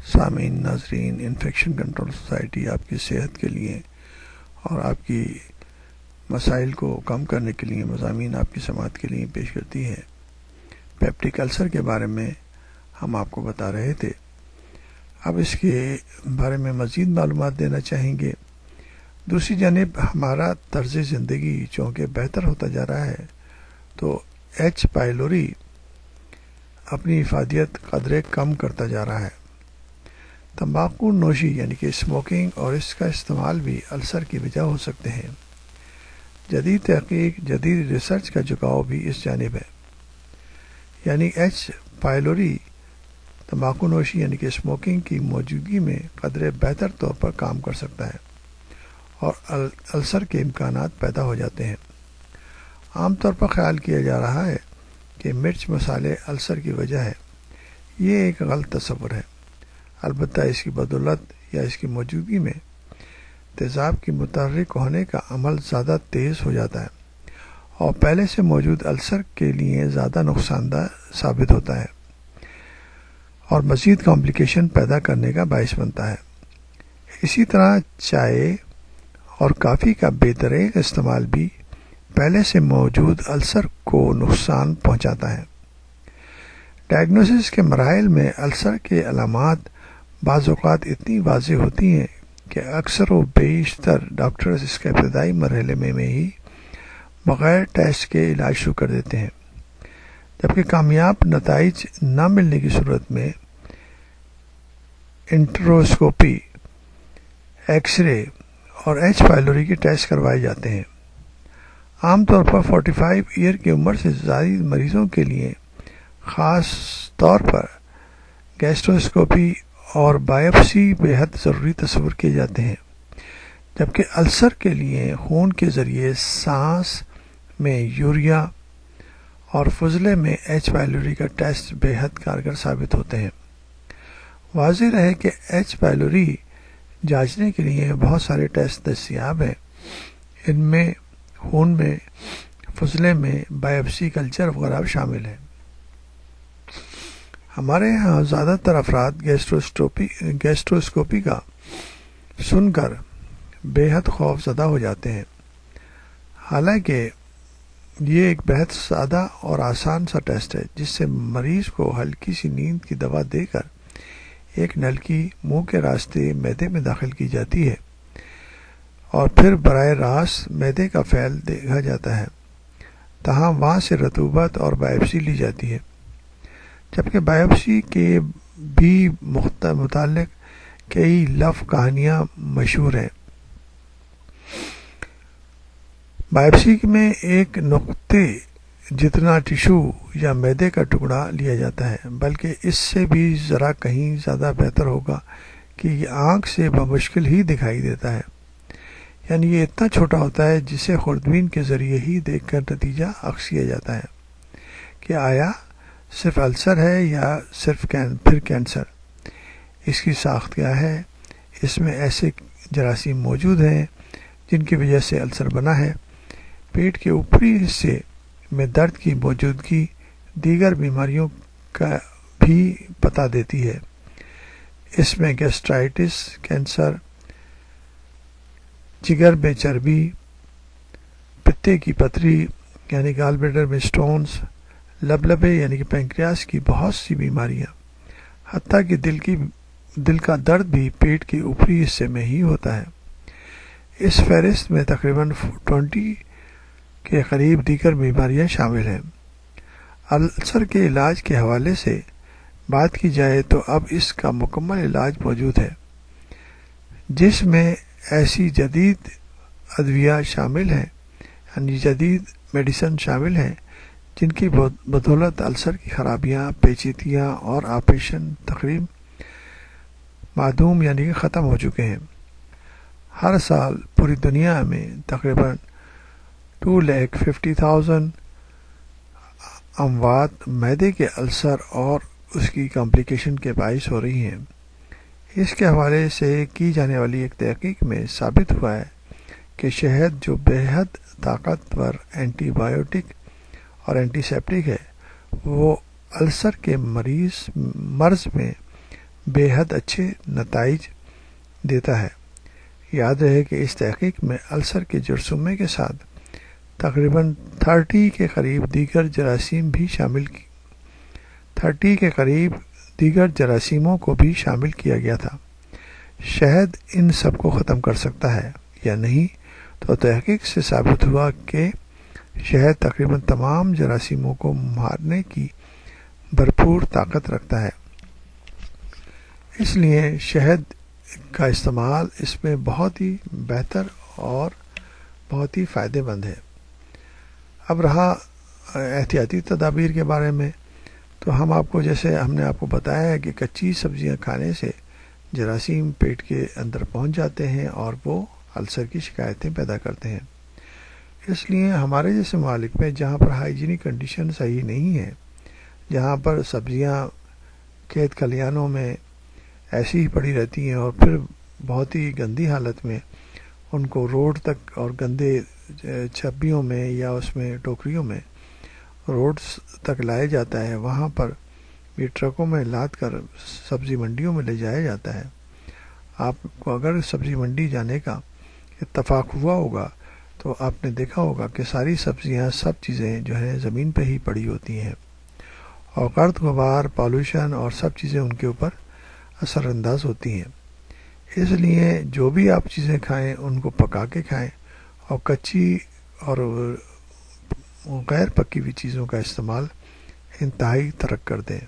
سامعین ناظرین، infection control society آپ کی صحت کے لیے اور آپ کی مسائل کو کم کرنے کے لیے مضامین آپ کی سماعت کے لیے پیش کرتی ہے۔ پیپٹک السر کے بارے میں ہم آپ کو بتا رہے تھے، اب اس کے بارے میں مزید معلومات دینا چاہیں گے۔ دوسری جانب ہمارا طرز زندگی چونکہ بہتر ہوتا جا رہا ہے تو ایچ پائلوری اپنی افادیت قدرے کم کرتا جا رہا ہے۔ تمباکو نوشی یعنی کہ اسموکنگ اور اس کا استعمال بھی السر کی وجہ ہو سکتے ہیں۔ جدید تحقیق، جدید ریسرچ کا جھکاؤ بھی اس جانب ہے، یعنی ایچ پائلوری تمباکو نوشی یعنی کہ اسموکنگ کی موجودگی میں قدرے بہتر طور پر کام کر سکتا ہے اور السر کے امکانات پیدا ہو جاتے ہیں۔ عام طور پر خیال کیا جا رہا ہے کہ مرچ مسالے السر کی وجہ ہے۔ یہ ایک غلط تصور ہے، البتہ اس کی بدولت یا اس کی موجودگی میں تیزاب کی متحرک ہونے کا عمل زیادہ تیز ہو جاتا ہے اور پہلے سے موجود السر کے لیے زیادہ نقصان دہ ثابت ہوتا ہے اور مزید کمپلیکیشن پیدا کرنے کا باعث بنتا ہے۔ اسی طرح چائے اور کافی کا بے دریغ استعمال بھی پہلے سے موجود السر کو نقصان پہنچاتا ہے۔ ڈائگنوسس کے مراحل میں السر کے علامات بعض اوقات اتنی واضح ہوتی ہیں کہ اکثر و بیشتر ڈاکٹرز اس کے ابتدائی مرحلے میں ہی بغیر ٹیسٹ کے علاج شروع کر دیتے ہیں، جبکہ کامیاب نتائج نہ ملنے کی صورت میں انٹروسکوپی، ایکس رے اور ایچ پائلوری کے ٹیسٹ کروائے جاتے ہیں۔ عام طور پر 45 ایئر کی عمر سے زائد مریضوں کے لیے خاص طور پر گیسٹروسکوپی اور بائیوپسی بے حد ضروری تصور کیے جاتے ہیں، جبکہ السر کے لیے خون کے ذریعے سانس میں یوریا اور فضلے میں ایچ پائلوری کا ٹیسٹ بے حد کارگر ثابت ہوتے ہیں۔ واضح رہے کہ ایچ پائلوری جانچنے کے لیے بہت سارے ٹیسٹ دستیاب ہیں، ان میں خون میں، فضلے میں بائیوپسی کلچر وغیرہ شامل ہیں۔ ہمارے ہاں زیادہ تر افراد گیسٹروسکوپی کا سن کر بے حد خوف زدہ ہو جاتے ہیں، حالانکہ یہ ایک بہت سادہ اور آسان سا ٹیسٹ ہے جس سے مریض کو ہلکی سی نیند کی دوا دے کر ایک نلکی منہ کے راستے معدے میں داخل کی جاتی ہے اور پھر براہ راست معدے کا فعل دیکھا جاتا ہے، تاہم وہاں سے رطوبت اور بائیوپسی لی جاتی ہے، جبکہ بائیوپسی کے بھی متعلق کئی لف کہانیاں مشہور ہیں۔ بائیوپسی میں ایک نقطے جتنا ٹشو یا معدے کا ٹکڑا لیا جاتا ہے، بلکہ اس سے بھی ذرا کہیں زیادہ بہتر ہوگا کہ یہ آنکھ سے بمشکل ہی دکھائی دیتا ہے، یعنی یہ اتنا چھوٹا ہوتا ہے جسے خوردبین کے ذریعے ہی دیکھ کر نتیجہ اخذ کیا جاتا ہے کہ آیا صرف السر ہے یا صرف پھر کینسر، اس کی ساخت کیا ہے، اس میں ایسے جراثیم موجود ہیں جن کی وجہ سے السر بنا ہے۔ پیٹ کے اوپری حصے میں درد کی موجودگی دیگر بیماریوں کا بھی پتہ دیتی ہے، اس میں گیسٹرائٹس، کینسر، جگر میں چربی، پتے کی پتھری یعنی گال بلیڈر میں سٹونز، لبلبے یعنی کہ پینکریاس کی بہت سی بیماریاں، حتیٰ کہ دل کا درد بھی پیٹ کے اوپری حصے میں ہی ہوتا ہے۔ اس فہرست میں تقریباً 20 کے قریب دیگر بیماریاں شامل ہیں۔ السر کے علاج کے حوالے سے بات کی جائے تو اب اس کا مکمل علاج موجود ہے، جس میں ایسی جدید ادویہ شامل ہیں، یعنی جدید میڈیسن شامل ہیں جن کی بدولت السر کی خرابیاں، پیچیدگیاں اور آپریشن تقریباً معدوم یعنی کہ ختم ہو چکے ہیں۔ ہر سال پوری دنیا میں تقریباً 250,000 اموات معدے کے السر اور اس کی کمپلیکیشن کے باعث ہو رہی ہیں۔ اس کے حوالے سے کی جانے والی ایک تحقیق میں ثابت ہوا ہے کہ شہد جو بے حد طاقتور اینٹی بایوٹک اور اینٹی سیپٹک ہے، وہ السر کے مرض میں بے حد اچھے نتائج دیتا ہے۔ یاد رہے کہ اس تحقیق میں السر کے جرثومے کے ساتھ تقریباً 30 کے قریب دیگر جراثیم بھی 30 کے قریب دیگر جراثیموں کو بھی شامل کیا گیا تھا۔ شہد ان سب کو ختم کر سکتا ہے یا نہیں؟ تو تحقیق سے ثابت ہوا کہ شہد تقریباً تمام جراثیموں کو مارنے کی بھرپور طاقت رکھتا ہے۔ اس لیے شہد کا استعمال اس میں بہت ہی بہتر اور بہت ہی فائدہ مند ہے۔ اب رہا احتیاطی تدابیر کے بارے میں، تو ہم نے آپ کو بتایا ہے کہ کچی سبزیاں کھانے سے جراثیم پیٹ کے اندر پہنچ جاتے ہیں اور وہ السر کی شکایتیں پیدا کرتے ہیں۔ اس لیے ہمارے جیسے ممالک میں جہاں پر ہائیجینک کنڈیشن صحیح نہیں ہے، جہاں پر سبزیاں کھیت کھلیانوں میں ایسی ہی پڑی رہتی ہیں اور پھر بہت ہی گندی حالت میں ان کو روڈ تک اور گندے چھبیوں میں یا اس میں ٹوکریوں میں روڈز تک لایا جاتا ہے، وہاں پر بھی ٹرکوں میں لاد کر سبزی منڈیوں میں لے جایا جاتا ہے۔ آپ کو اگر سبزی منڈی جانے کا اتفاق ہوا ہوگا تو آپ نے دیکھا ہوگا کہ ساری سبزیاں سب چیزیں جو ہیں زمین پہ ہی پڑی ہوتی ہیں اور گرد غبار، پالوشن اور سب چیزیں ان کے اوپر اثر انداز ہوتی ہیں۔ اس لیے جو بھی آپ چیزیں کھائیں ان کو پکا کے کھائیں اور کچی اور غیر پکی ہوئی چیزوں کا استعمال انتہائی ترک کر دیں۔